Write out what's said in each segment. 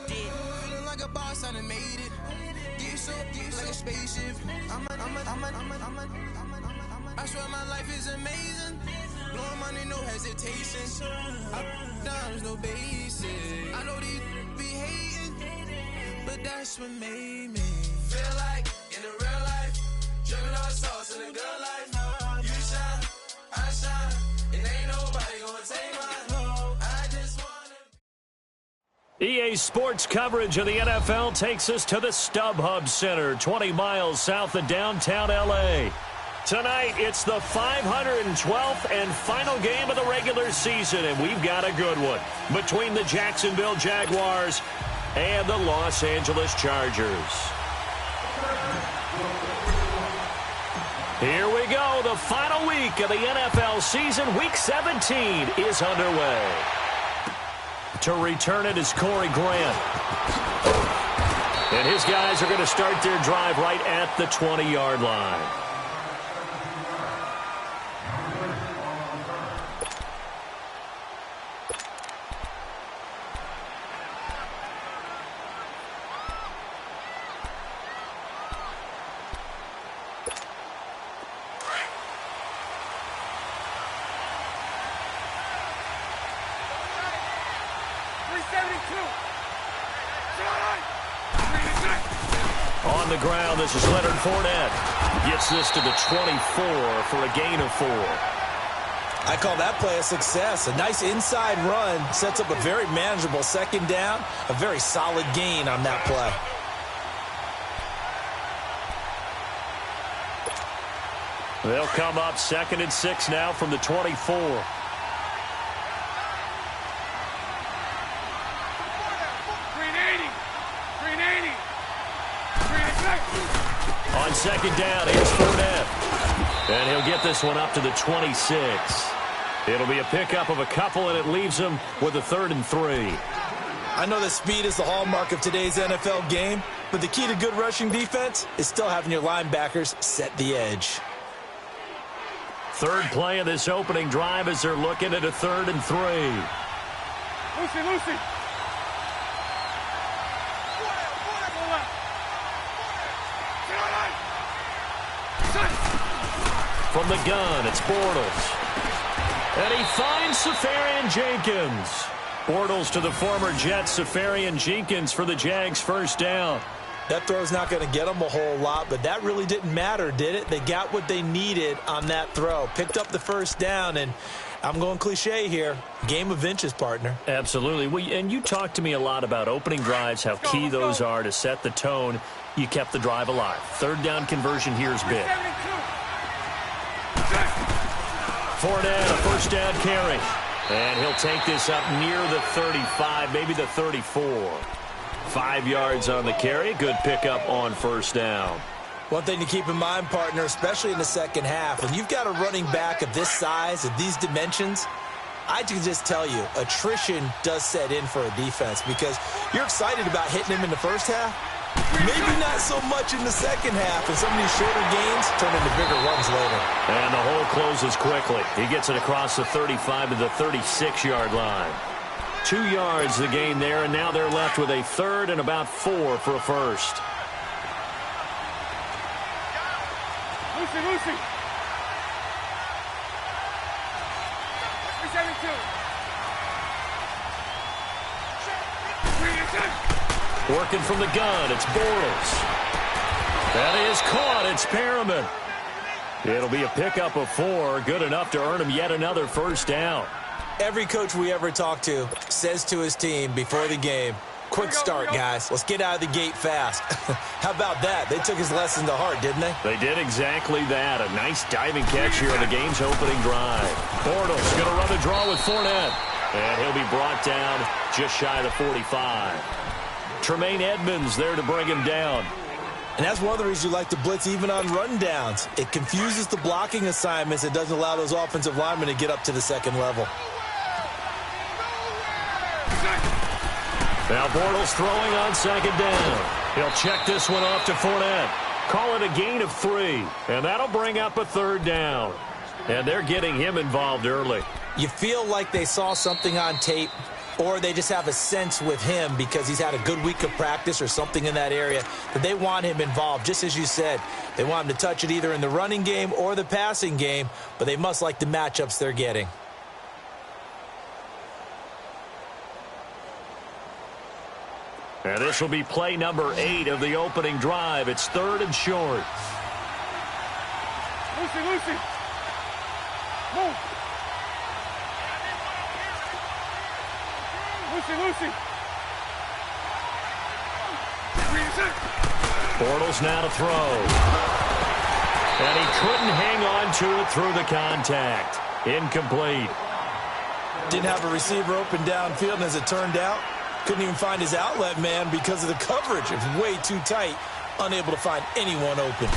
Feeling like a boss, I done made it. Get so like a spaceship. I swear my life is amazing. Blowing money, no hesitation. Dimes, no basic. I know these be hating, but that's what made me feel like in the real life. Dripping all sauce in the good life. You shine, I shine, and ain't nobody gonna take my home. I just wanna. EA Sports coverage of the NFL takes us to the StubHub Center, 20 miles south of downtown L.A. Tonight, it's the 512th and final game of the regular season, and we've got a good one between the Jacksonville Jaguars and the Los Angeles Chargers. Here we go. The final week of the NFL season. Week 17 is underway. To return it is Corey Grant. And his guys are going to start their drive right at the 20-yard line. On the ground, this is Leonard Fournette. Gets this to the 24 for a gain of 4. I call that play a success. A nice inside run sets up a very manageable second down. A very solid gain on that play. They'll come up 2nd and 6 now from the 24. On second down, here's Fournette. And he'll get this one up to the 26. It'll be a pickup of a couple, and it leaves him with a 3rd and 3. I know that speed is the hallmark of today's NFL game, but the key to good rushing defense is still having your linebackers set the edge. Third play of this opening drive as they're looking at a 3rd and 3. Lucy. From the gun, it's Bortles. And he finds Safarian Jenkins. Bortles to the former Jet, Safarian Jenkins for the Jags' first down. That throw's not going to get them a whole lot, but that really didn't matter, did it? They got what they needed on that throw. Picked up the first down, and I'm going cliche here. Game of inches, partner. Absolutely. And you talked to me a lot about opening drives, how key those are to set the tone. You kept the drive alive. 3rd down conversion here is big. Fournette, a first down carry. And he'll take this up near the 35, maybe the 34. 5 yards on the carry. Good pickup on first down. One thing to keep in mind, partner, especially in the second half, when you've got a running back of this size, of these dimensions, I can just tell you, attrition does set in for a defense because you're excited about hitting him in the first half. Maybe not so much in the second half, and some of these shorter gains turn into bigger runs later. And the hole closes quickly. He gets it across the 35 to the 36-yard line. 2 yards the gain there, and now they're left with a 3rd and about 4 for a first. Lucy. 372. Working from the gun, it's Bortles. That is caught, it's Perriman. It'll be a pickup of 4, good enough to earn him yet another first down. Every coach we ever talk to says to his team before the game, quick start, guys. Let's get out of the gate fast. How about that? They took his lesson to heart, didn't they? They did exactly that. A nice diving catch here on the game's opening drive. Bortles going to run the draw with Fournette. And he'll be brought down just shy of the 45. Tremaine Edmonds there to bring him down. And that's one of the reasons you like to blitz even on rundowns. It confuses the blocking assignments. It doesn't allow those offensive linemen to get up to the second level. Now Bortles throwing on second down. He'll check this one off to Fournette. Call it a gain of 3. And that'll bring up a 3rd down. And they're getting him involved early. You feel like they saw something on tape or they just have a sense with him because he's had a good week of practice or something in that area that they want him involved. Just as you said, they want him to touch it either in the running game or the passing game, but they must like the matchups they're getting. And this will be play number 8 of the opening drive. It's 3rd and short. Lucy. Move. Lucy. Bortles now to throw. And he couldn't hang on to it through the contact. Incomplete. Didn't have a receiver open downfield, and as it turned out, couldn't even find his outlet man because of the coverage. It was way too tight, unable to find anyone open.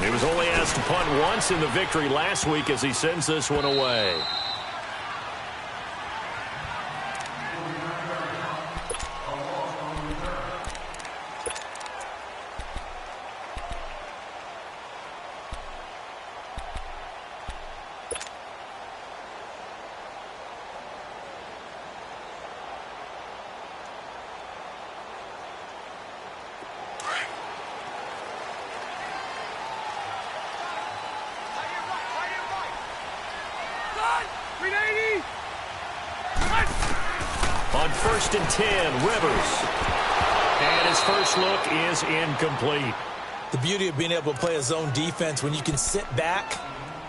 He was only asked to punt once in the victory last week as he sends this one away. On 1st and 10, Rivers. And his first look is incomplete. The beauty of being able to play a zone defense when you can sit back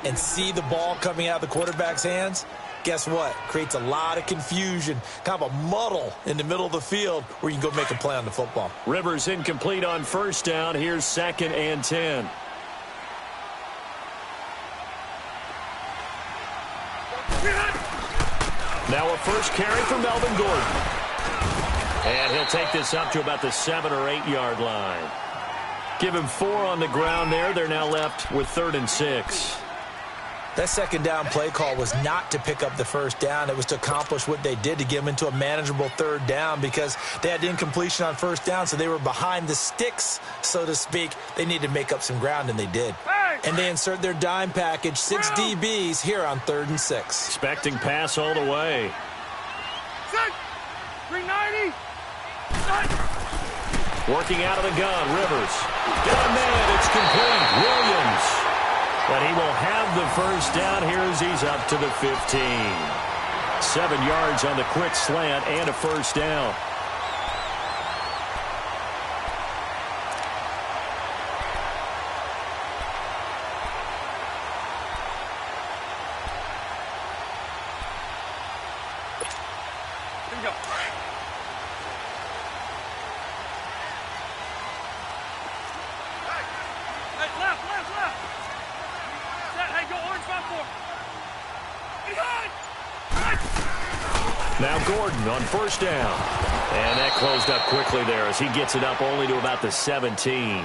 and see the ball coming out of the quarterback's hands, guess what? Creates a lot of confusion, kind of a muddle in the middle of the field where you can go make a play on the football. Rivers incomplete on 1st down. Here's 2nd and 10. Now a first carry for Melvin Gordon. And he'll take this up to about the 7 or 8 yard line. Give him 4 on the ground there. They're now left with 3rd and 6. That 2nd down play call was not to pick up the 1st down. It was to accomplish what they did to get them into a manageable 3rd down because they had incompletion on 1st down, so they were behind the sticks, so to speak. They needed to make up some ground, and they did. And they insert their dime package, 6 DBs here on 3rd and 6. Expecting pass all the way. 390. Working out of the gun, Rivers. Got a man, it's complete. Williams. But he will have the 1st down here as he's up to the 15. 7 yards on the quick slant and a 1st down. Now Gordon on 1st down. And that closed up quickly there as he gets it up only to about the 17.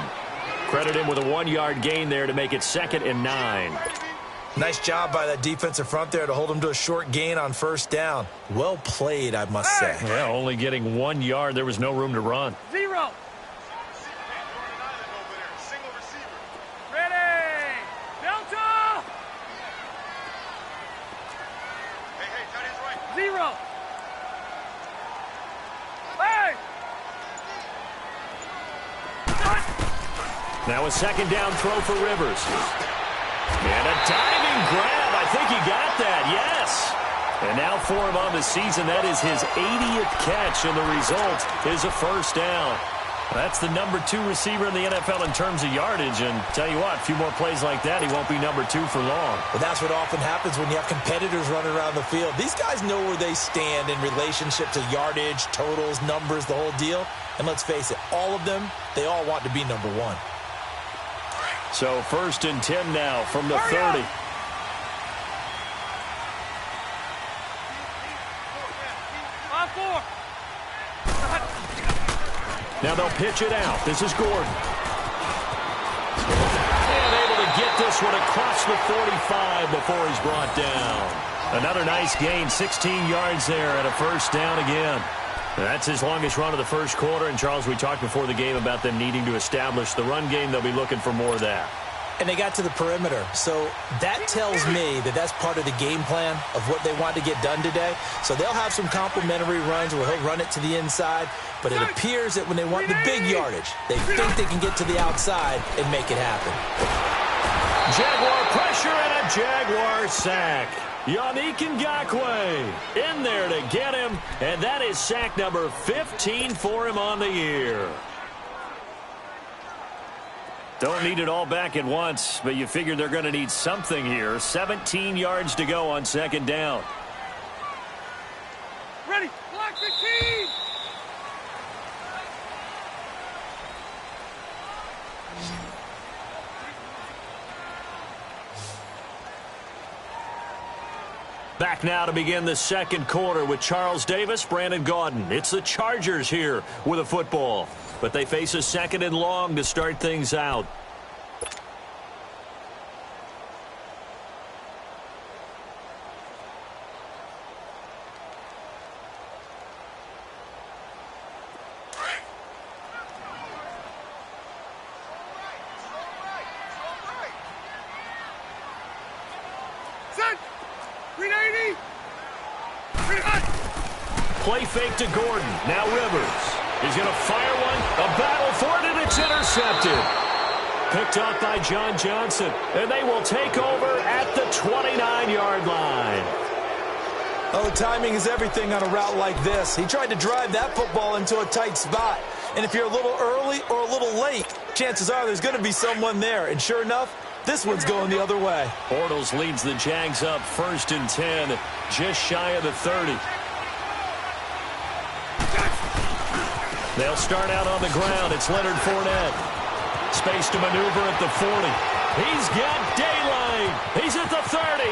Credit him with a 1-yard gain there to make it 2nd and 9. Nice job by that defensive front there to hold him to a short gain on 1st down. Well played, I must say. Yeah, only getting 1 yard. There was no room to run. 0. Ready. Delta. 0. Now a 2nd down throw for Rivers. And a diving grab. I think he got that, yes. And now for him on the season, that is his 80th catch, and the result is a 1st down. That's the number 2 receiver in the NFL in terms of yardage, and tell you what, a few more plays like that, he won't be number 2 for long. Well, that's what often happens when you have competitors running around the field. These guys know where they stand in relationship to yardage, totals, numbers, the whole deal. And let's face it, all of them, they all want to be number 1. So 1st and 10 now from the 30. Now they'll pitch it out. This is Gordon. And able to get this one across the 45 before he's brought down. Another nice gain, 16 yards there and a 1st down again. That's his longest run of the 1st quarter. And, Charles, we talked before the game about them needing to establish the run game. They'll be looking for more of that. And they got to the perimeter. So that tells me that that's part of the game plan of what they want to get done today. So they'll have some complimentary runs where he'll run it to the inside. But it appears that when they want the big yardage, they think they can get to the outside and make it happen. Jaguar pressure and a Jaguar sack. Yannick Ngakoue in there to get him. And that is sack number 15 for him on the year. Don't need it all back at once, but you figure they're going to need something here. 17 yards to go on second down. Ready, block 15! Back now to begin the second quarter with Charles Davis, Brandon Gaudin. It's the Chargers here with a football, but they face a second and long to start things out. Play fake to Gordon. Now Rivers. He's going to fire one. A battle for it, and it's intercepted. Picked up by John Johnson. And they will take over at the 29-yard line. Oh, timing is everything on a route like this. He tried to drive that football into a tight spot. And if you're a little early or a little late, chances are there's going to be someone there. And sure enough, this one's going the other way. Bortles leads the Jags up 1st and 10, just shy of the 30. They'll start out on the ground. It's Leonard Fournette. Space to maneuver at the 40. He's got daylight. He's at the 30.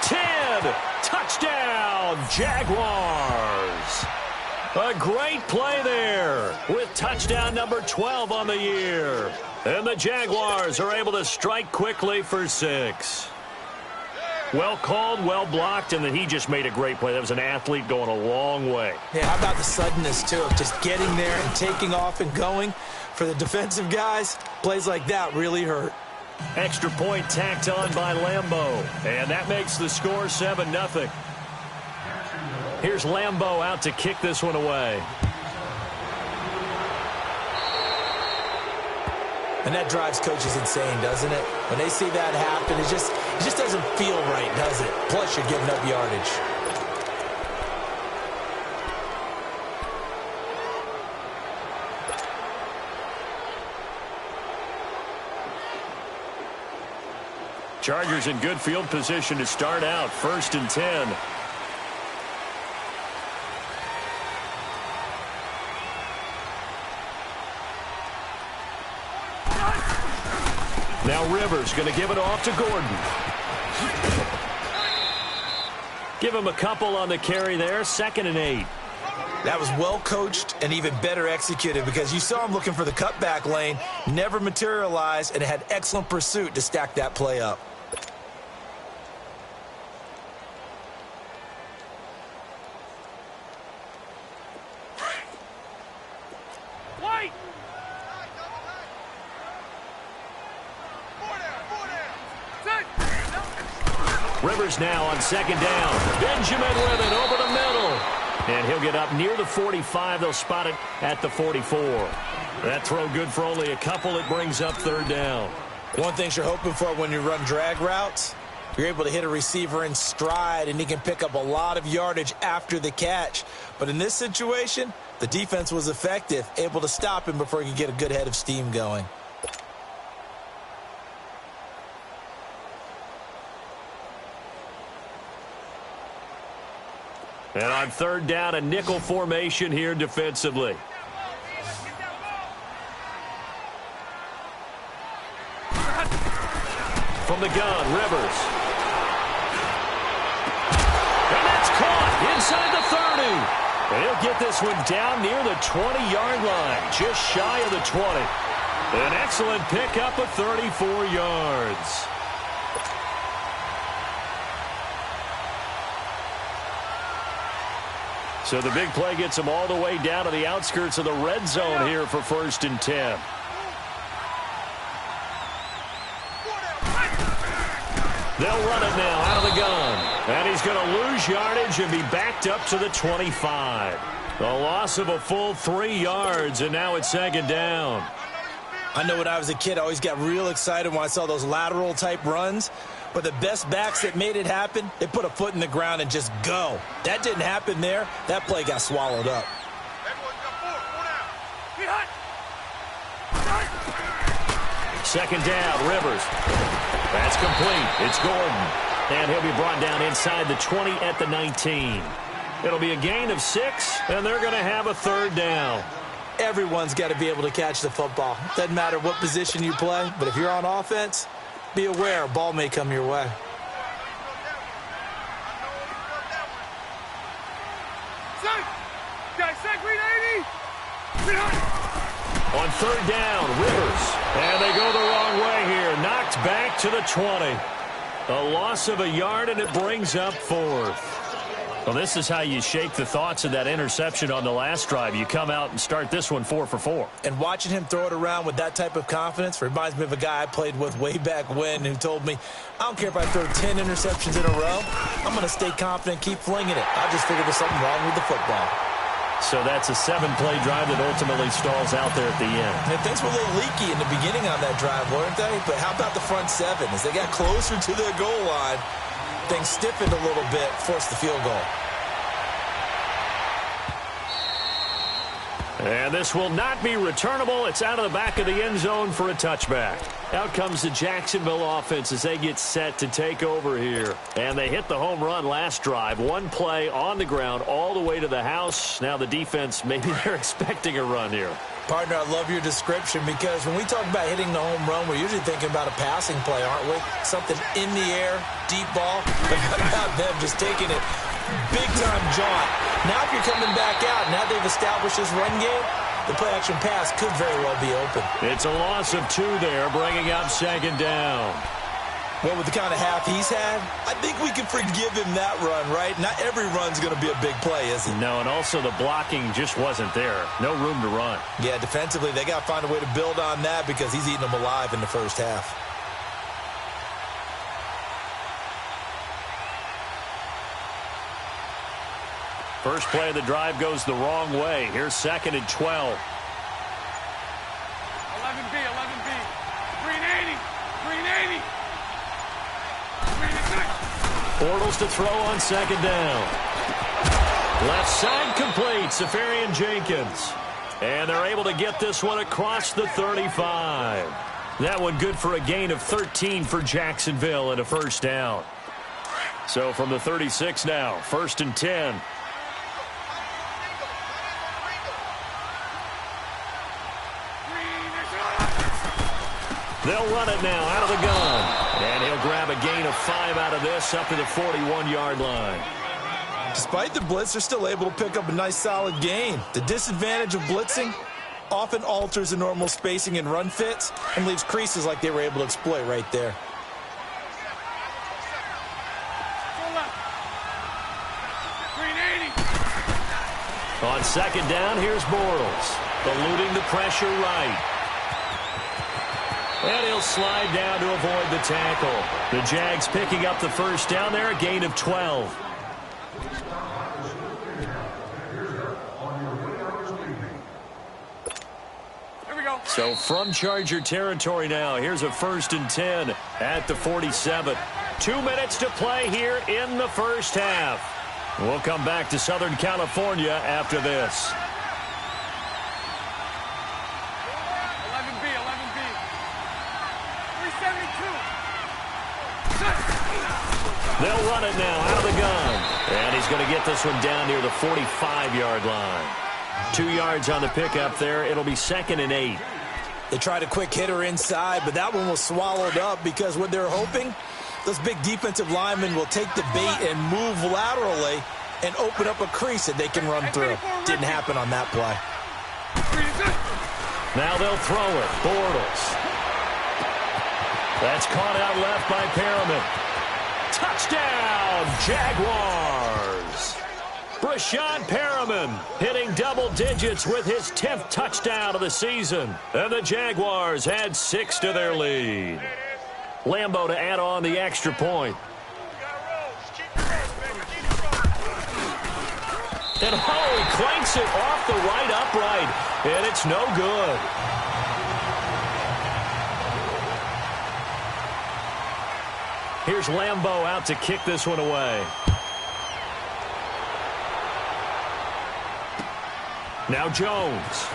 10. Touchdown, Jaguars. A great play there with touchdown number 12 on the year. And the Jaguars are able to strike quickly for 6. Well called, well blocked, and then he just made a great play. That was an athlete going a long way. Yeah, how about the suddenness, too, of just getting there and taking off and going? For the defensive guys, plays like that really hurt. Extra point tacked on by Lambeau, and that makes the score 7-0. Here's Lambeau out to kick this one away. And that drives coaches insane, doesn't it? When they see that happen, it just doesn't feel right, does it? Plus, you're giving up yardage. Chargers in good field position to start out. 1st and 10. Now Rivers going to give it off to Gordon. Give him a couple on the carry there. 2nd and 8. That was well coached and even better executed because you saw him looking for the cutback lane, never materialized, and had excellent pursuit to stack that play up. Rivers now on 2nd down. Benjamin with it over the middle. And he'll get up near the 45. They'll spot it at the 44. That throw good for only a couple. It brings up 3rd down. One thing you're hoping for when you run drag routes, you're able to hit a receiver in stride, and he can pick up a lot of yardage after the catch. But in this situation, the defense was effective, able to stop him before he could get a good head of steam going. And on 3rd down, a nickel formation here defensively. From the gun, Rivers. And that's caught inside the 30. And he'll get this one down near the 20-yard line, just shy of the 20. An excellent pickup of 34 yards. So the big play gets him all the way down to the outskirts of the red zone here for 1st and 10. They'll run it now out of the gun. And he's going to lose yardage and be backed up to the 25. A loss of a full 3 yards, and now it's second down. I know when I was a kid, I always got real excited when I saw those lateral-type runs. But the best backs that made it happen, they put a foot in the ground and just go. That didn't happen there. That play got swallowed up. Second down, Rivers. That's complete. It's Gordon. And he'll be brought down inside the 20 at the 19. It'll be a gain of 6, and they're going to have a third down. Everyone's got to be able to catch the football. Doesn't matter what position you play, but if you're on offense, be aware a ball may come your way. On third down, Rivers. And they go the wrong way here. Knocked back to the 20. A loss of a yard, and it brings up 4th. Well, this is how you shake the thoughts of that interception on the last drive. You come out and start this one 4 for 4. And watching him throw it around with that type of confidence reminds me of a guy I played with way back when who told me, I don't care if I throw 10 interceptions in a row. I'm going to stay confident, keep flinging it. I just figured there's something wrong with the football. So that's a 7-play drive that ultimately stalls out there at the end. And things were a little leaky in the beginning on that drive, weren't they? But how about the front 7? As they got closer to their goal line, things stiffened a little bit, forced the field goal. And this will not be returnable. It's out of the back of the end zone for a touchback. Out comes the Jacksonville offense as they get set to take over here. And they hit the home run last drive. 1 play on the ground all the way to the house. Now the defense, maybe they're expecting a run here. Partner, I love your description because when we talk about hitting the home run, we're usually thinking about a passing play, aren't we? Something in the air, deep ball. But how about them just taking it big-time jaunt? Now if you're coming back out, now they've established this run game, the play-action pass could very well be open. It's a loss of 2 there, bringing up second down. Well, with the kind of half he's had, I think we can forgive him that run, right? Not every run's going to be a big play, is it? No, and also the blocking just wasn't there. No room to run. Yeah, defensively, they got to find a way to build on that because he's eating them alive in the first half. First play of the drive goes the wrong way. Here's second and 12. 11B, 11B. 380. 380. Bortles to throw on second down. Left side complete. Safarian Jenkins. And they're able to get this one across the 35. That one good for a gain of 13 for Jacksonville and a first down. So from the 36 now, 1st and 10. They'll run it now out of the gun. And he'll grab a gain of 5 out of this up to the 41-yard line. Despite the blitz, they're still able to pick up a nice solid gain. The disadvantage of blitzing often alters the normal spacing and run fits and leaves creases like they were able to exploit right there. On second down, here's Bortles. Eluding the pressure right. And he'll slide down to avoid the tackle. The Jags picking up the first down there, a gain of 12. Here we go. So from Charger territory now, here's a 1st and 10 at the 47. 2 minutes to play here in the first half. We'll come back to Southern California after this. 11B, 11B. 372. They'll run it now out of the gun. And he's going to get this one down near the 45-yard line. 2 yards on the pickup there. It'll be 2nd and 8. They tried a quick hitter inside, but that one was swallowed up because what they're hoping, those big defensive linemen will take the bait and move laterally and open up a crease that they can run through. Didn't happen on that play. Now they'll throw it. Bortles. That's caught out left by Perriman. Touchdown, Jaguars. Brashad Perriman hitting double digits with his 10th touchdown of the season. And the Jaguars add 6 to their lead. Lambo to add on the extra point. And he clanks it off the right upright, and it's no good. Here's Lambo out to kick this one away. Now Jones.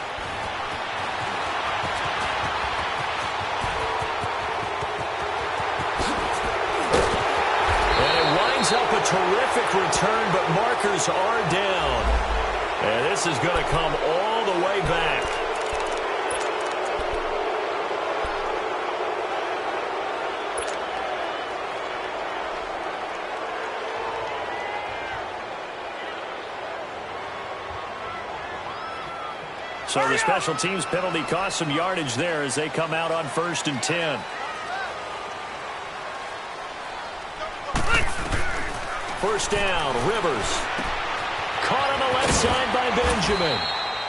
And it winds up a terrific return, but markers are down. And this is going to come all the way back. So the special teams penalty cost some yardage there as they come out on 1st and 10. First down, Rivers. Caught on the left side by Benjamin.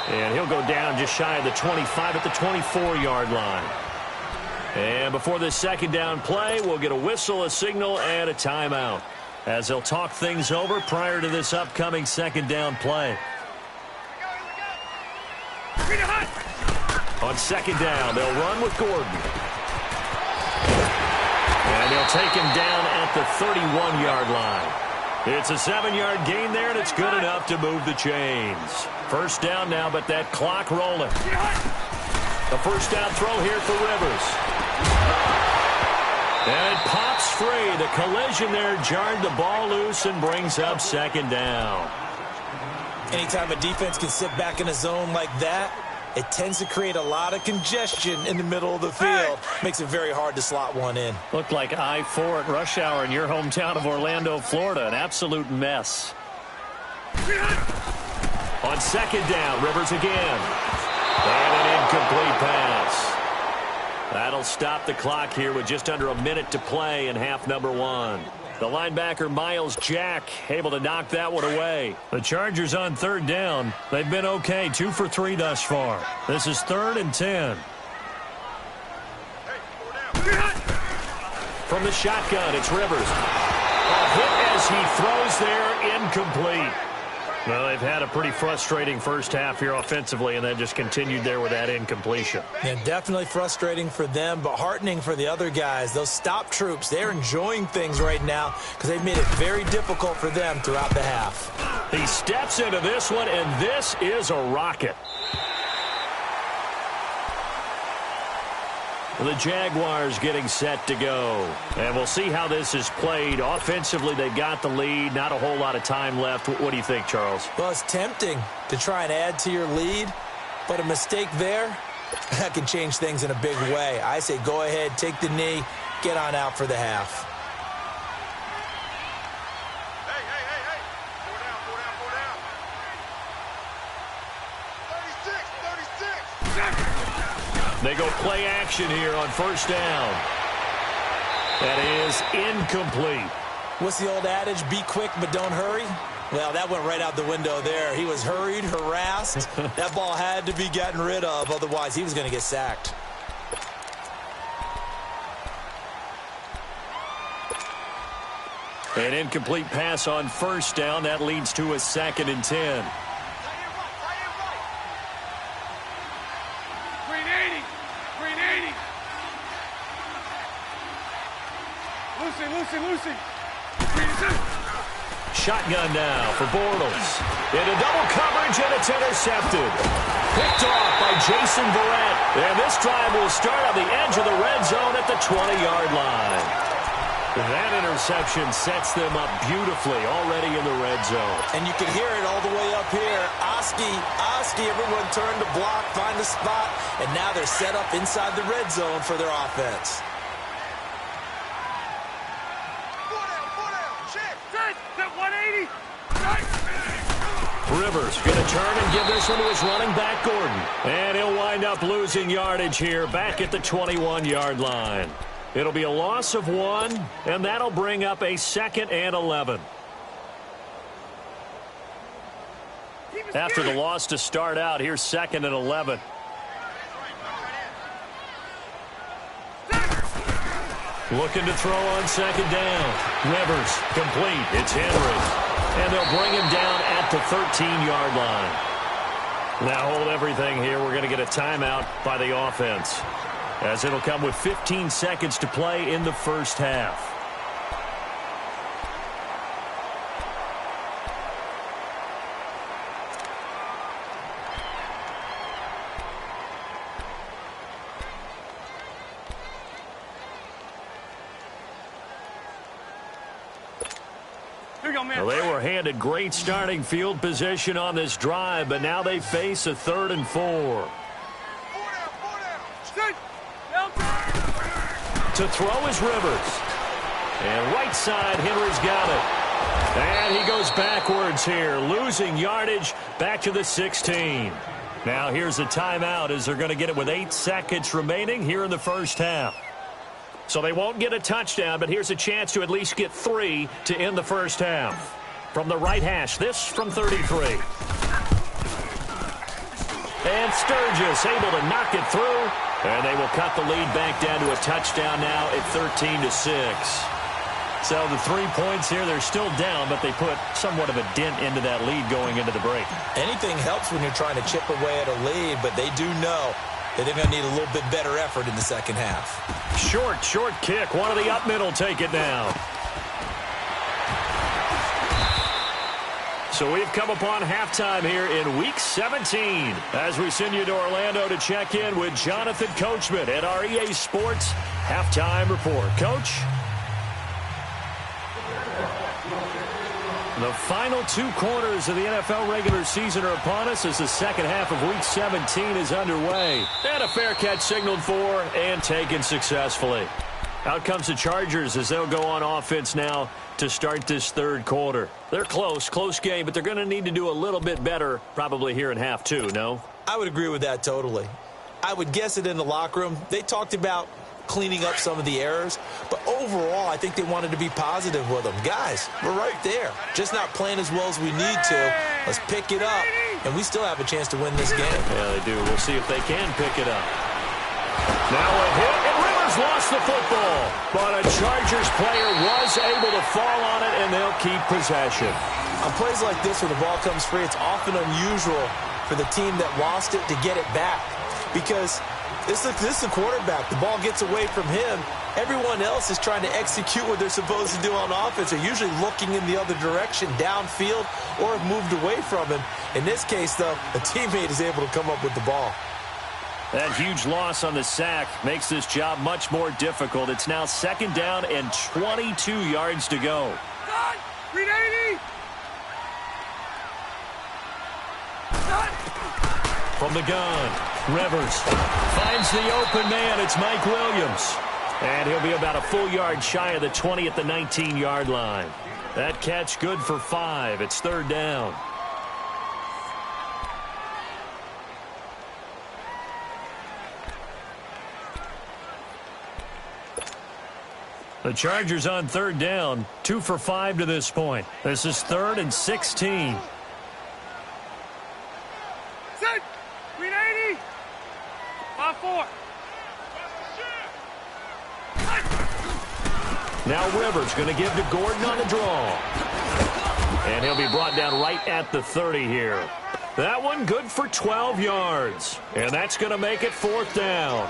And he'll go down just shy of the 25 at the 24-yard line. And before this second down play, we'll get a whistle, a signal, and a timeout as they'll talk things over prior to this upcoming second down play. On second down, they'll run with Gordon. And they'll take him down at the 31-yard line. It's a 7-yard gain there, and it's good enough to move the chains. First down now, but that clock rolling. The first down throw here for Rivers. And it pops free. The collision there jarred the ball loose and brings up second down. Anytime a defense can sit back in a zone like that, it tends to create a lot of congestion in the middle of the field. Makes it very hard to slot one in. Looked like I-4 at rush hour in your hometown of Orlando, Florida. An absolute mess. On second down, Rivers again. And an incomplete pass. That'll stop the clock here with just under a minute to play in half number 1. The linebacker, Miles Jack, able to knock that one away. The Chargers on third down. They've been okay, 2 for 3 thus far. This is 3rd and 10. From the shotgun, it's Rivers. A hit as he throws there, incomplete. Well, they've had a pretty frustrating first half here offensively, and then just continued there with that incompletion. Yeah, definitely frustrating for them, but heartening for the other guys. Those stop troops, they're enjoying things right now because they've made it very difficult for them throughout the half. He steps into this one, and this is a rocket. The Jaguars getting set to go. And we'll see how this is played. Offensively, they've got the lead. Not a whole lot of time left. What do you think, Charles? Well, it's tempting to try and add to your lead, but a mistake there, that can change things in a big way. I say go ahead, take the knee, get on out for the half. They go play action here on first down. That is incomplete. What's the old adage? Be quick, but don't hurry. Well, that went right out the window there. He was hurried, harassed. That ball had to be gotten rid of. Otherwise, he was going to get sacked. An incomplete pass on first down. That leads to a 2nd and 10. Lucy. Shotgun now for Bortles. Into double coverage, and it's intercepted. Picked off by Jason Verrett. And this drive will start on the edge of the red zone at the 20-yard line. That interception sets them up beautifully already in the red zone. And you can hear it all the way up here. Oski, everyone turned to block, find a spot, and now they're set up inside the red zone for their offense. Rivers going to turn and give this one to his running back, Gordon. And he'll wind up losing yardage here back at the 21-yard line. It'll be a loss of 1, and that'll bring up a 2nd and 11. After the loss to start out, here's 2nd and 11. Looking to throw on second down. Rivers, complete. It's Henry. And they'll bring him down at the 13-yard line. Now hold everything here. We're going to get a timeout by the offense, as it'll come with 15 seconds to play in the first half. Well, they were handed great starting field position on this drive, but now they face a 3rd and 4. To throw is Rivers. And right side, Henry's got it. And he goes backwards here, losing yardage back to the 16. Now here's a timeout as they're going to get it with 8 seconds remaining here in the first half. So they won't get a touchdown, but here's a chance to at least get 3 to end the first half. From the right hash, this from 33. And Sturgis able to knock it through. And they will cut the lead back down to a touchdown now at 13-6. So the 3 points here, they're still down, but they put somewhat of a dent into that lead going into the break. Anything helps when you're trying to chip away at a lead, but they do know that they're going to need a little bit better effort in the second half. Short kick. One of the up middle take it down. So we've come upon halftime here in Week 17 as we send you to Orlando to check in with Jonathan Coachman at our EA Sports Halftime Report. Coach? The final 2 quarters of the NFL regular season are upon us as the second half of Week 17 is underway. And a fair catch signaled for and taken successfully. Out comes the Chargers as they'll go on offense now to start this 3rd quarter. They're close game, but they're going to need to do a little bit better probably here in half 2, no? I would agree with that totally. I would guess it in the locker room. They talked about cleaning up some of the errors, but overall I think they wanted to be positive with them. Guys, we're right there, just not playing as well as we need to. Let's pick it up, and we still have a chance to win this game. Yeah, they do. We'll see if they can pick it up. Now a hit, and Rivers lost the football, but a Chargers player was able to fall on it, and they'll keep possession. On plays like this where the ball comes free, it's often unusual for the team that lost it to get it back, because this is the quarterback. The ball gets away from him. Everyone else is trying to execute what they're supposed to do on offense. They're usually looking in the other direction, downfield, or have moved away from him. In this case, though, a teammate is able to come up with the ball. That huge loss on the sack makes this job much more difficult. It's now 2nd down and 22 yards to go. 380! From the gun, Rivers finds the open man. It's Mike Williams. And he'll be about a full yard shy of the 20 at the 19-yard line. That catch good for 5. It's 3rd down. The Chargers on 3rd down, 2 for 5 to this point. This is 3rd and 16. 380! 5-4. Now Rivers going to give to Gordon on the draw. And he'll be brought down right at the 30 here. That one good for 12 yards. And that's going to make it 4th down.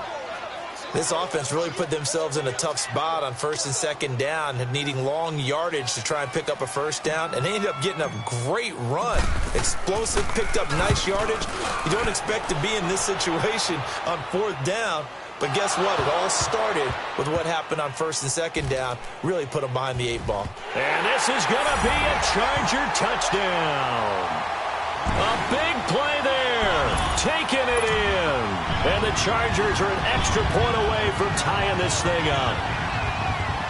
This offense really put themselves in a tough spot on 1st and 2nd down, needing long yardage to try and pick up a 1st down, and they ended up getting a great run. Explosive, picked up nice yardage. You don't expect to be in this situation on 4th down, but guess what? It all started with what happened on 1st and 2nd down. Really put them behind the 8 ball. And this is going to be a Charger touchdown. A big play there, taking it in. And the Chargers are an extra point away from tying this thing up.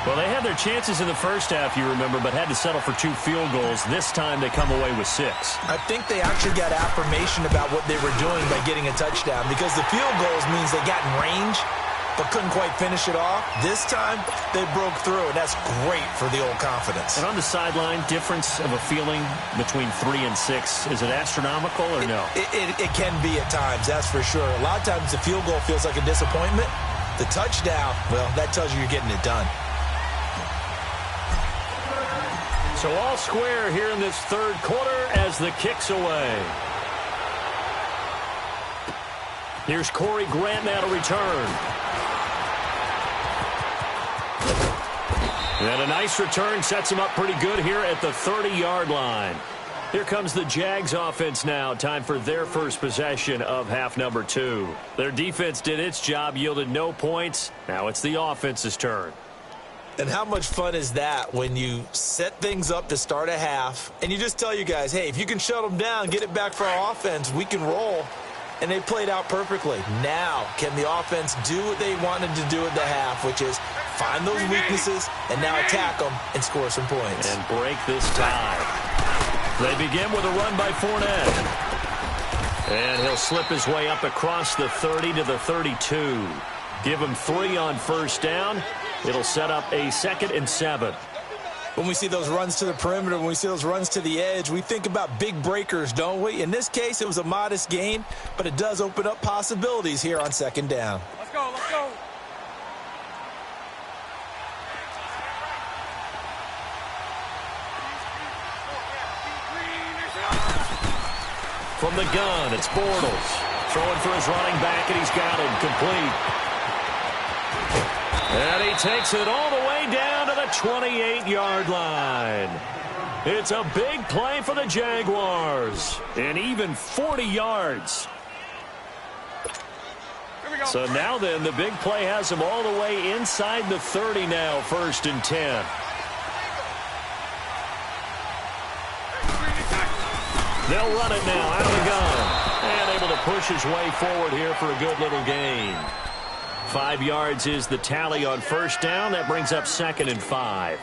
Well, they had their chances in the first half, you remember, but had to settle for 2 field goals. This time they come away with 6. I think they actually got affirmation about what they were doing by getting a touchdown, because the field goals means they got in range but couldn't quite finish it off. This time, they broke through, and that's great for the old confidence. And on the sideline, difference of a feeling between 3 and 6, is it astronomical or no? It can be at times, that's for sure. A lot of times the field goal feels like a disappointment, The touchdown, well, that tells you you're getting it done. So all square here in this third quarter as the kick's away. Here's Corey Grant now to return. And a nice return sets him up pretty good here at the 30-yard line. Here comes the Jags offense now. Time for their first possession of half number 2. Their defense did its job, yielded no points. Now it's the offense's turn. And how much fun is that when you set things up to start a half and you just tell you guys, hey, if you can shut them down, get it back for our offense, we can roll. And they played out perfectly. Now, can the offense do what they wanted to do at the half, which is find those weaknesses and now attack them and score some points. And break this tie. They begin with a run by Fournette. And he'll slip his way up across the 30 to the 32. Give him 3 on first down. It'll set up a 2nd and 7. When we see those runs to the perimeter, when we see those runs to the edge, we think about big breakers, don't we? In this case, it was a modest gain, but it does open up possibilities here on 2nd down. Let's go, let's go. From the gun, it's Bortles. Throwing for his running back, and he's got him complete. And he takes it all the way down to the 28-yard line. It's a big play for the Jaguars. And even 40 yards. Here we go. So now then, the big play has him all the way inside the 30 now, 1st and 10. They'll run it now out of the gun. And able to push his way forward here for a good little gain. 5 yards is the tally on first down. That brings up 2nd and 5.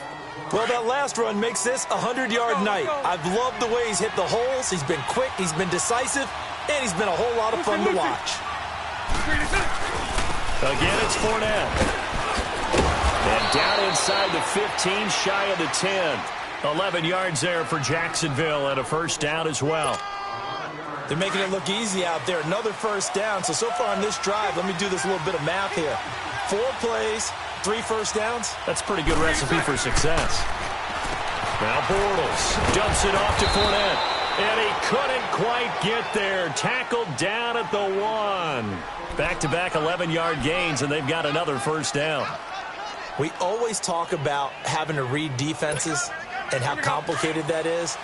Well, that last run makes this a 100-yard night. I've loved the way he's hit the holes. He's been quick, he's been decisive, and he's been a whole lot of fun to watch. Again, it's Fournette. And down inside the 15, shy of the 10. 11 yards there for Jacksonville and a first down as well. They're making it look easy out there. Another first down. So far on this drive, let me do this little bit of math here. 4 plays, 3 first downs. That's a pretty good recipe for success. Now Bortles dumps it off to Fournette. And he couldn't quite get there. Tackled down at the 1. Back-to-back 11-yard gains, and they've got another first down. We always talk about having to read defenses and how complicated that is.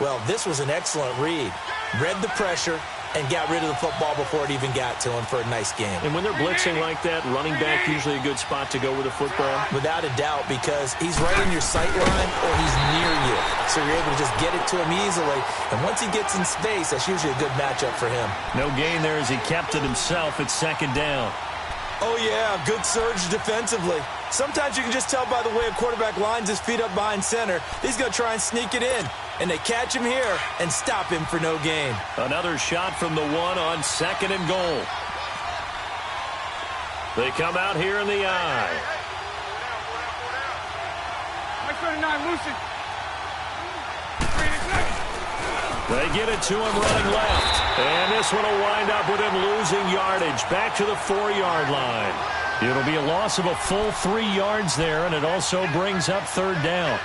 Well, this was an excellent read. Read the pressure and got rid of the football before it even got to him for a nice game. And when they're blitzing like that, running back usually a good spot to go with the football? Without a doubt, because he's right in your sight line or he's near you. So you're able to just get it to him easily. And once he gets in space, that's usually a good matchup for him. No gain there as he kept it himself at 2nd down. Oh, yeah, good surge defensively. Sometimes you can just tell by the way a quarterback lines his feet up behind center. He's going to try and sneak it in. And they catch him here and stop him for no gain. Another shot from the 1 on 2nd and goal. They come out here in the eye. 39, Lucy. They get it to him running left. And this one will wind up with him losing yardage back to the 4-yard line. It'll be a loss of a full 3 yards there, and it also brings up 3rd down.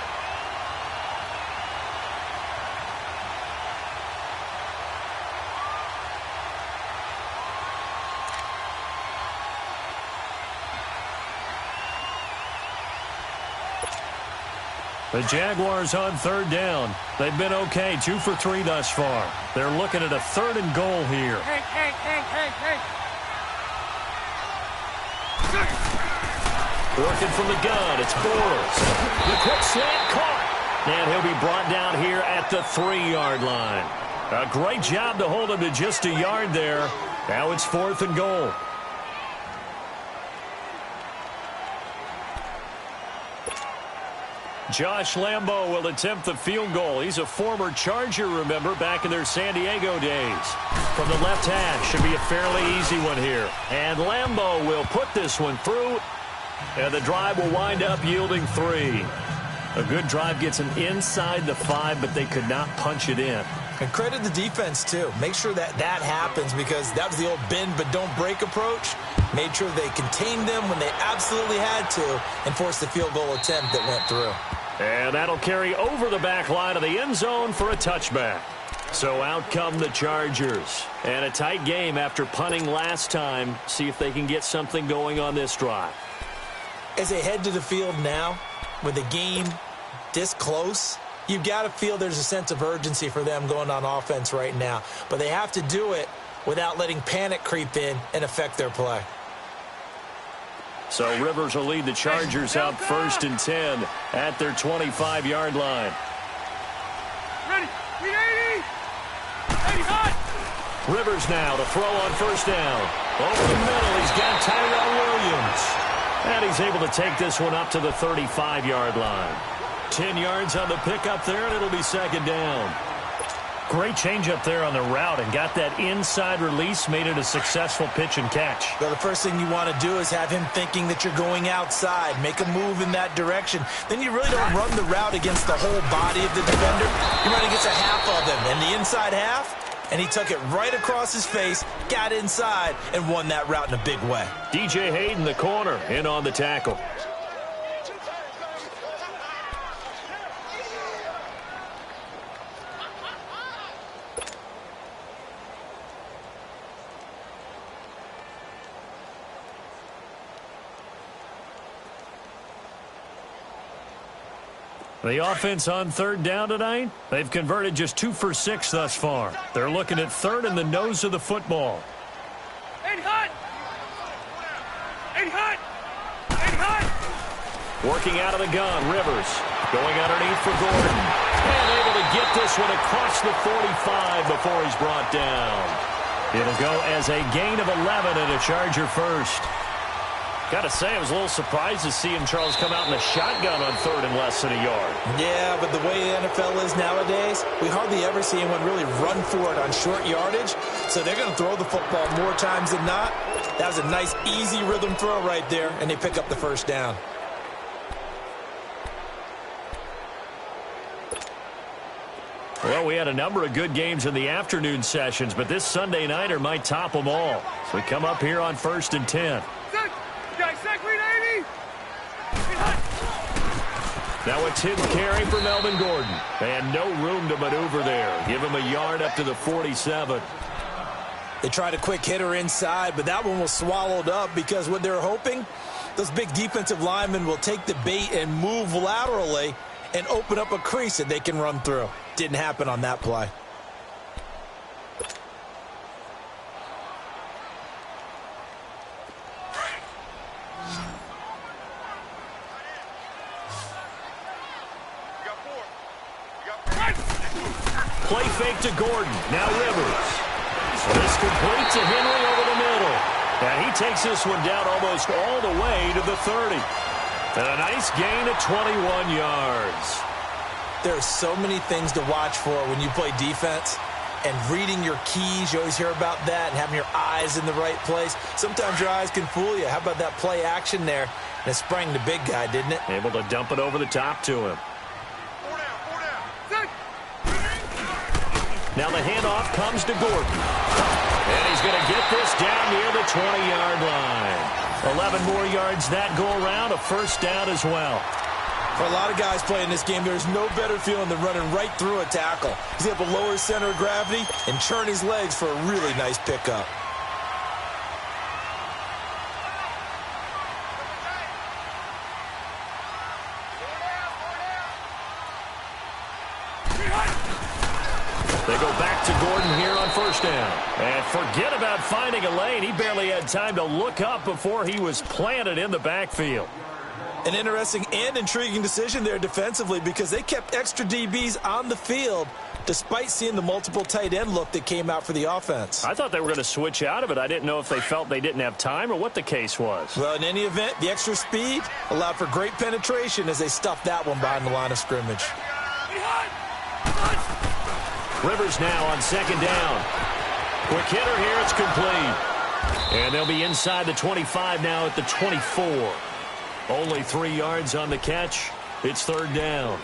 The Jaguars on 3rd down. They've been okay, 2 for 3 thus far. They're looking at a 3rd and goal here. Hey. Working from the gun, it's Bortles. The quick slant caught. And he'll be brought down here at the 3-yard line. A great job to hold him to just a yard there. Now it's 4th and goal. Josh Lambo will attempt the field goal. He's a former Charger, remember, back in their San Diego days. From the left hash, should be a fairly easy one here. And Lambo will put this one through, and the drive will wind up yielding 3. A good drive gets him inside the 5, but they could not punch it in. And credit the defense, too. Make sure that that happens because that was the old bend but don't break approach. Made sure they contained them when they absolutely had to and forced the field goal attempt that went through. And that'll carry over the back line of the end zone for a touchback. So out come the Chargers. And a tight game after punting last time. See if they can get something going on this drive. As they head to the field now, with the game this close, you've got to feel there's a sense of urgency for them going on offense right now. But they have to do it without letting panic creep in and affect their play. So Rivers will lead the Chargers out 1st and 10 at their 25-yard line. Ready. 80. 80 hot. Rivers now to throw on 1st down. Over the middle, he's got Tyrell Williams. And he's able to take this one up to the 35-yard line. 10 yards on the pickup there, and it'll be 2nd down. Great change up there on the route and got that inside release, made it a successful pitch and catch. Well, the first thing you want to do is have him thinking that you're going outside, make a move in that direction. Then you really don't run the route against the whole body of the defender. You run against a half of him, and the inside half, and he took it right across his face, got inside, and won that route in a big way. DJ Hayden, the corner, in on the tackle. The offense on 3rd down tonight, they've converted just 2 for 6 thus far. They're looking at 3rd in the nose of the football. 80 hot. 80 hot. 80 hot. Working out of the gun, Rivers going underneath for Gordon. And able to get this one across the 45 before he's brought down. It'll go as a gain of 11 and a Charger first. Got to say, I was a little surprised to see him, Charles, come out in the shotgun on 3rd and less than a yard. Yeah, but the way the NFL is nowadays, we hardly ever see anyone really run for it on short yardage. So they're going to throw the football more times than not. That was a nice, easy rhythm throw right there, and they pick up the 1st down. Well, we had a number of good games in the afternoon sessions, but this Sunday nighter might top them all. So we come up here on 1st and 10. Now it's hidden carry for Melvin Gordon. And no room to maneuver there. Give him a yard up to the 47. They tried a quick hitter inside, but that one was swallowed up because what they're hoping, those big defensive linemen will take the bait and move laterally and open up a crease that they can run through. Didn't happen on that play. Play fake to Gordon. Now Rivers. This complete to Henry over the middle. And he takes this one down almost all the way to the 30. And a nice gain of 21 yards. There are so many things to watch for when you play defense. And reading your keys, you always hear about that, and having your eyes in the right place. Sometimes your eyes can fool you. How about that play action there? And it sprang the big guy, didn't it? Able to dump it over the top to him. Now the handoff comes to Gordon. And he's going to get this down near the 20-yard line. 11 more yards that go around, a 1st down as well. For a lot of guys playing this game, there's no better feeling than running right through a tackle. He's able to lower his center of gravity and churn his legs for a really nice pickup. They go back to Gordon here on 1st down. And forget about finding a lane. He barely had time to look up before he was planted in the backfield. An interesting and intriguing decision there defensively because they kept extra DBs on the field despite seeing the multiple tight end look that came out for the offense. I thought they were going to switch out of it. I didn't know if they felt they didn't have time or what the case was. Well, in any event, the extra speed allowed for great penetration as they stuffed that one behind the line of scrimmage. Rivers now on 2nd down. Quick hitter here, it's complete. And they'll be inside the 25 now at the 24. Only 3 yards on the catch. It's 3rd down.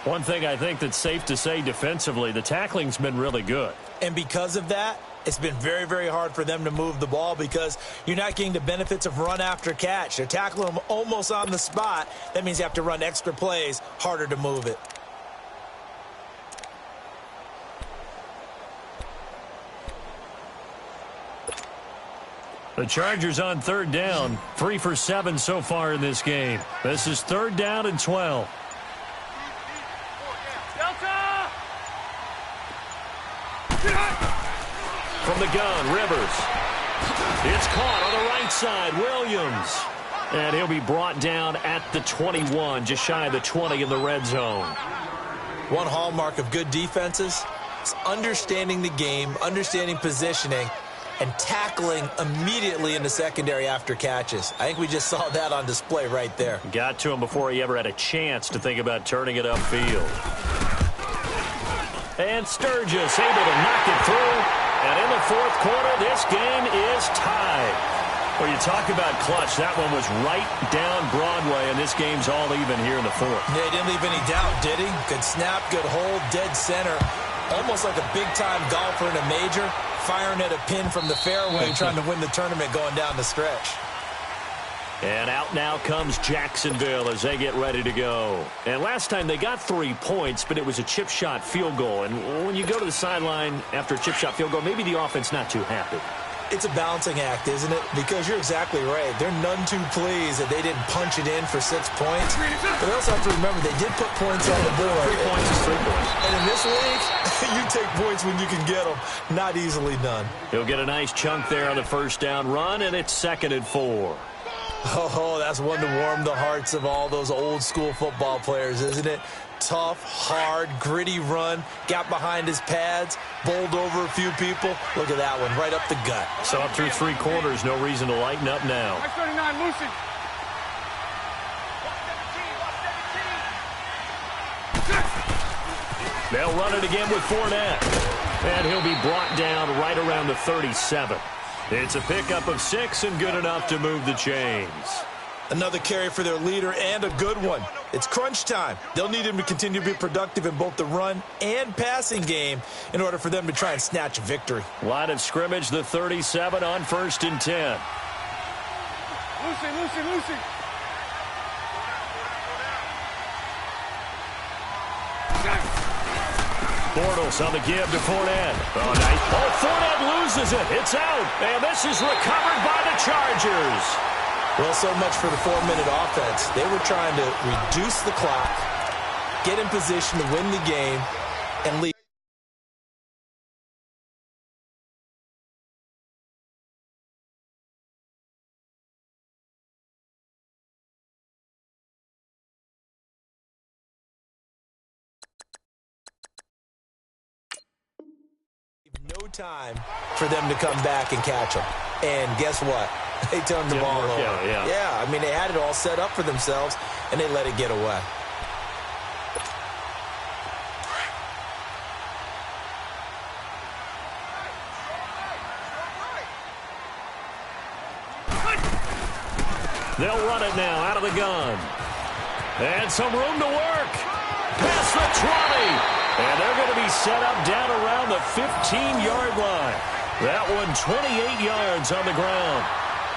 One thing I think that's safe to say defensively, the tackling's been really good. And because of that, it's been very, very hard for them to move the ball because you're not getting the benefits of run after catch. They're tackling them almost on the spot. That means you have to run extra plays, harder to move it. The Chargers on third down, 3 for 7 so far in this game. This is third down and 12. Delta! From the gun, Rivers. It's caught on the right side, Williams. And he'll be brought down at the 21, just shy of the 20 in the red zone. One hallmark of good defenses is understanding the game, understanding positioning, and tackling immediately in the secondary after catches. I think we just saw that on display right there. Got to him before he ever had a chance to think about turning it upfield. And Sturgis able to knock it through. And in the fourth quarter, this game is tied. Well, you talk about clutch. That one was right down Broadway, and this game's all even here in the fourth. Yeah, he didn't leave any doubt, did he? Good snap, good hold, dead center. Almost like a big-time golfer in a major, firing at a pin from the fairway, trying to win the tournament going down the stretch. And out now comes Jacksonville as they get ready to go. And last time they got 3 points, but it was a chip shot field goal. And when you go to the sideline after a chip shot field goal, maybe the offense not too happy. It's a balancing act, isn't it? Because you're exactly right. They're none too pleased that they didn't punch it in for 6 points. But they also have to remember they did put points on the board. 3 points is 3 points. And in this league, you take points when you can get them. Not easily done. He'll get a nice chunk there on the first down run, and it's 2nd and 4. Oh, that's one to warm the hearts of all those old school football players, isn't it? Tough, hard, gritty run, got behind his pads, bowled over a few people. Look at that one, right up the gut. Saw it through 3 quarters, no reason to lighten up now. 39, Lucy. They'll run it again with Fournette. And he'll be brought down right around the 37. It's a pickup of 6 and good enough to move the chains. Another carry for their leader and a good one. It's crunch time. They'll need him to continue to be productive in both the run and passing game in order for them to try and snatch a victory. Line of scrimmage, the 37 on 1st and 10. Lucy. Bortles on the give to Fournette. Oh, nice. Oh, Fournette loses it. It's out. And this is recovered by the Chargers. Well, so much for the 4-minute offense. They were trying to reduce the clock, get in position to win the game, and lead. No time for them to come back and catch them. And guess what? They turned the ball over. Yeah, I mean, they had it all set up for themselves, and they let it get away. They'll run it now out of the gun. And some room to work. Past the 20. And they're going to be set up down around the 15-yard line. That one 28 yards on the ground.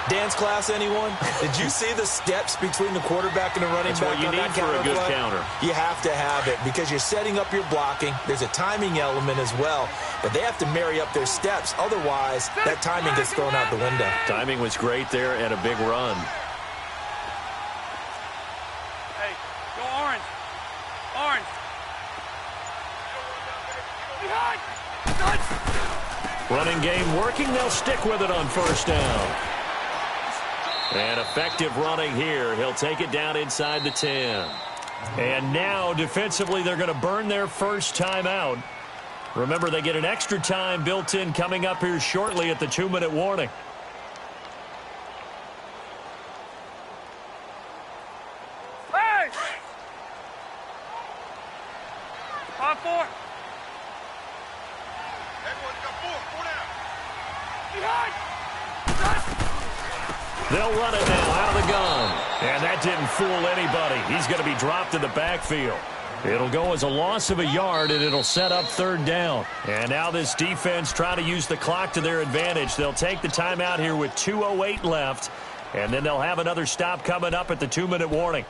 Dance class, anyone? Did you see the steps between the quarterback and the running back? That's what you need for a good counter. You have to have it because you're setting up your blocking. There's a timing element as well, but they have to marry up their steps. Otherwise, that timing gets thrown out the window. Timing was great there and a big run. Hey, go orange. Orange. Running game working. They'll stick with it on 1st down. And effective running here. He'll take it down inside the 10. And now, defensively, they're going to burn their first time out. Remember, they get an extra time built in coming up here shortly at the 2-minute warning. Hey! 5-4. They'll run it now out of the gun. And that didn't fool anybody. He's going to be dropped in the backfield. It'll go as a loss of a yard, and it'll set up third down. And now this defense trying to use the clock to their advantage. They'll take the timeout here with 2:08 left, and then they'll have another stop coming up at the 2-minute warning.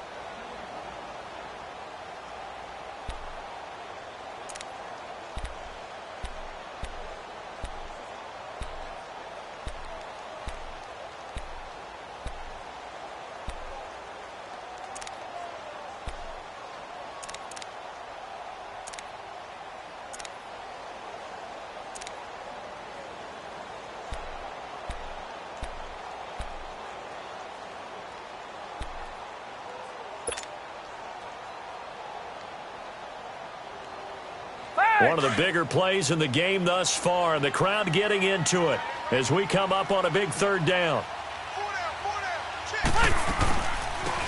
One of the bigger plays in the game thus far, and the crowd getting into it as we come up on a big third down.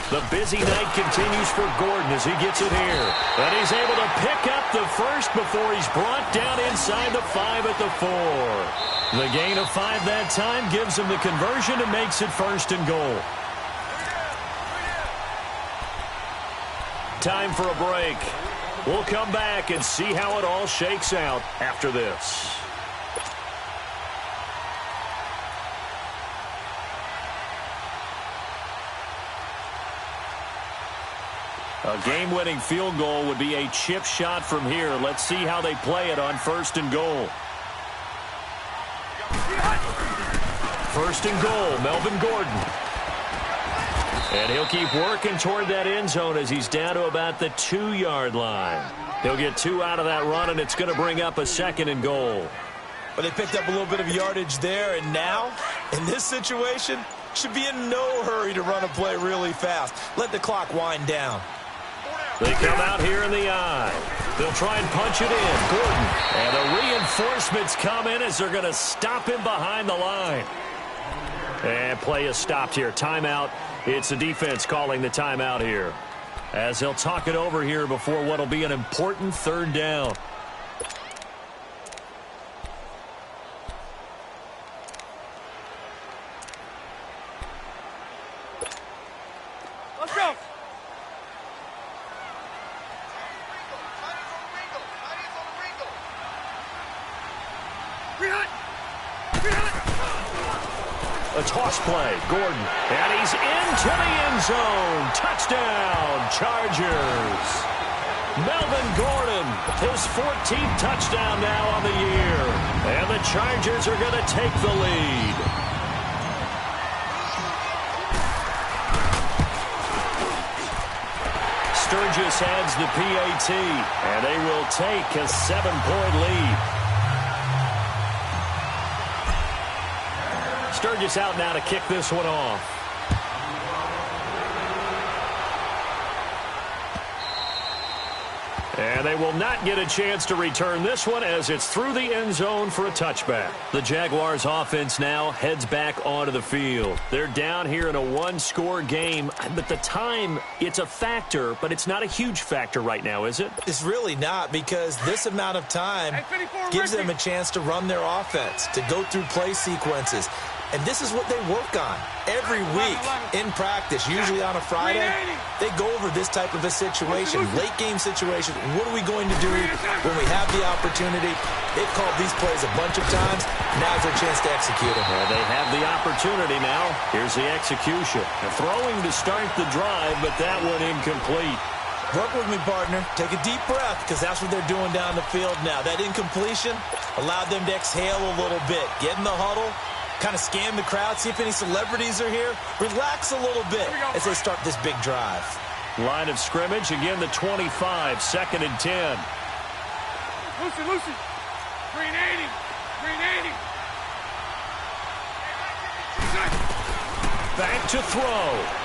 The busy night continues for Gordon as he gets it here. And he's able to pick up the first before he's brought down inside the 5 at the 4. The gain of 5 that time gives him the conversion and makes it 1st and goal. Time for a break. We'll come back and see how it all shakes out after this. A game-winning field goal would be a chip shot from here. Let's see how they play it on 1st and goal. 1st and goal, Melvin Gordon. And he'll keep working toward that end zone as he's down to about the 2-yard line. He'll get 2 out of that run, and it's going to bring up a 2nd and goal. But they picked up a little bit of yardage there, and now, in this situation, should be in no hurry to run a play really fast. Let the clock wind down. They come out here in the eye. They'll try and punch it in. Gordon. And the reinforcements come in as they're going to stop him behind the line. And play is stopped here. Timeout. It's the defense calling the timeout here, as they'll talk it over here before what will be an important 3rd down. Let's go. A toss play, Gordon, and he's into the end zone. Touchdown, Chargers. Melvin Gordon, his 14th touchdown now on the year. And the Chargers are going to take the lead. Sturgis adds the PAT, and they will take a 7-point lead. Sturgis out now to kick this one off. And they will not get a chance to return this one as it's through the end zone for a touchback. The Jaguars offense now heads back onto the field. They're down here in a 1-score game, but the time, it's a factor, but it's not a huge factor right now, is it? It's really not, because this amount of time gives them a chance to run their offense, to go through play sequences. And this is what they work on every week in practice, usually on a Friday. They go over this type of a situation, late-game situation. What are we going to do when we have the opportunity? They've called these plays a bunch of times. Now's their chance to execute them. Well, they have the opportunity now. Here's the execution. They're throwing to start the drive, but that one incomplete. Work with me, partner. Take a deep breath, because that's what they're doing down the field now. That incompletion allowed them to exhale a little bit, get in the huddle, kind of scan the crowd, see if any celebrities are here. Relax a little bit as they start this big drive. Line of scrimmage, again the 25, 2nd and 10. Lucy. Green 80. Back to throw.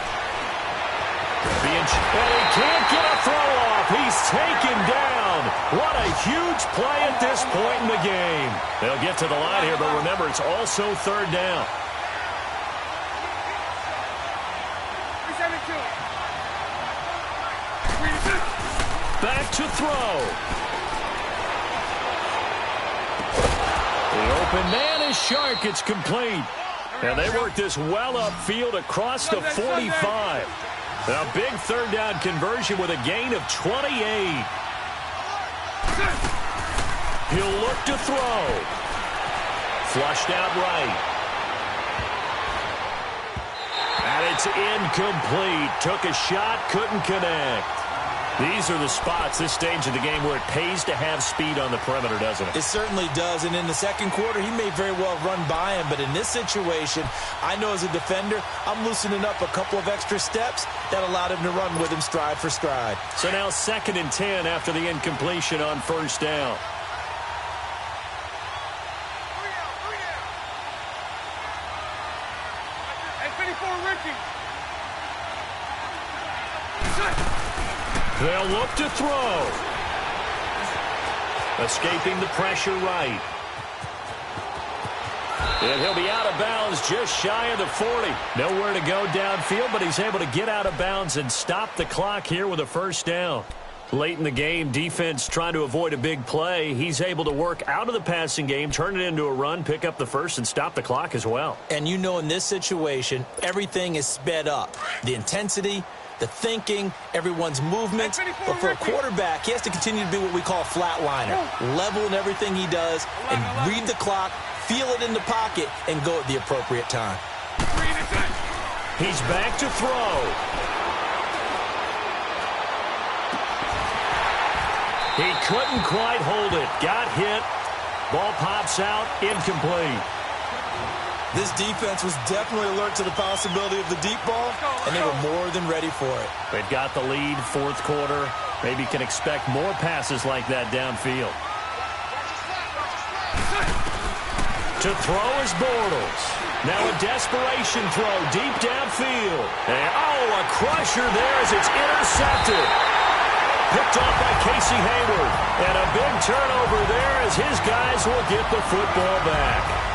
And he can't get a throw off. He's taken down. What a huge play at this point in the game. They'll get to the line here, but remember, it's also 3rd down. Back to throw. The open man is Shark. It's complete. And they work this well upfield across the 45. A big third down conversion with a gain of 28. He'll look to throw. Flushed out right. And it's incomplete. Took a shot, couldn't connect. These are the spots, this stage of the game, where it pays to have speed on the perimeter, doesn't it? It certainly does, and in the second quarter, he may very well run by him, but in this situation, I know as a defender, I'm loosening up a couple of extra steps that allowed him to run with him stride for stride. So now 2nd and 10 after the incompletion on first down. They'll look to throw. Escaping the pressure right. And he'll be out of bounds just shy of the 40. Nowhere to go downfield, but he's able to get out of bounds and stop the clock here with a first down. Late in the game, defense trying to avoid a big play. He's able to work out of the passing game, turn it into a run, pick up the first, and stop the clock as well. And you know in this situation, everything is sped up. The intensity, the thinking, everyone's movements. But for a quarterback, he has to continue to be what we call a flatliner. Level in everything he does and read the clock, feel it in the pocket, and go at the appropriate time. He's back to throw. He couldn't quite hold it. Got hit. Ball pops out. Incomplete. This defense was definitely alert to the possibility of the deep ball, and they were more than ready for it. They've got the lead, fourth quarter. Maybe can expect more passes like that downfield. To throw is Bortles. Now a desperation throw deep downfield. And, a crusher there as it's intercepted. Picked off by Casey Hayward. And a big turnover there as his guys will get the football back.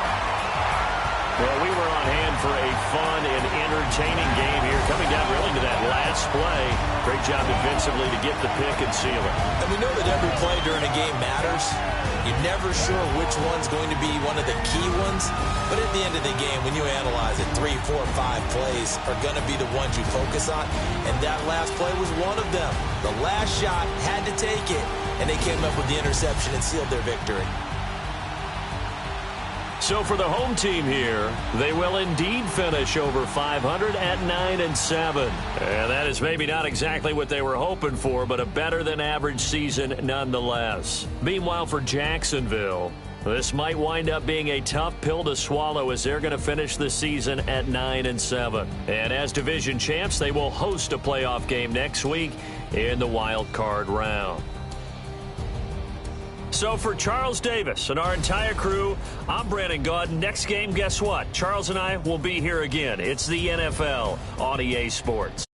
Well, we were on hand for a fun and entertaining game here, coming down really to that last play. Great job defensively to get the pick and seal it. And we know that every play during a game matters. You're never sure which one's going to be one of the key ones. But at the end of the game, when you analyze it, 3, 4, 5 plays are going to be the ones you focus on. And that last play was one of them. The last shot had to take it, and they came up with the interception and sealed their victory. So for the home team here, they will indeed finish over 500 at 9-7. And that is maybe not exactly what they were hoping for, but a better than average season nonetheless. Meanwhile, for Jacksonville, this might wind up being a tough pill to swallow as they're going to finish the season at 9-7. And as division champs, they will host a playoff game next week in the wild card round. So for Charles Davis and our entire crew, I'm Brandon Gaudin. Next game, guess what? Charles and I will be here again. It's the NFL on EA Sports.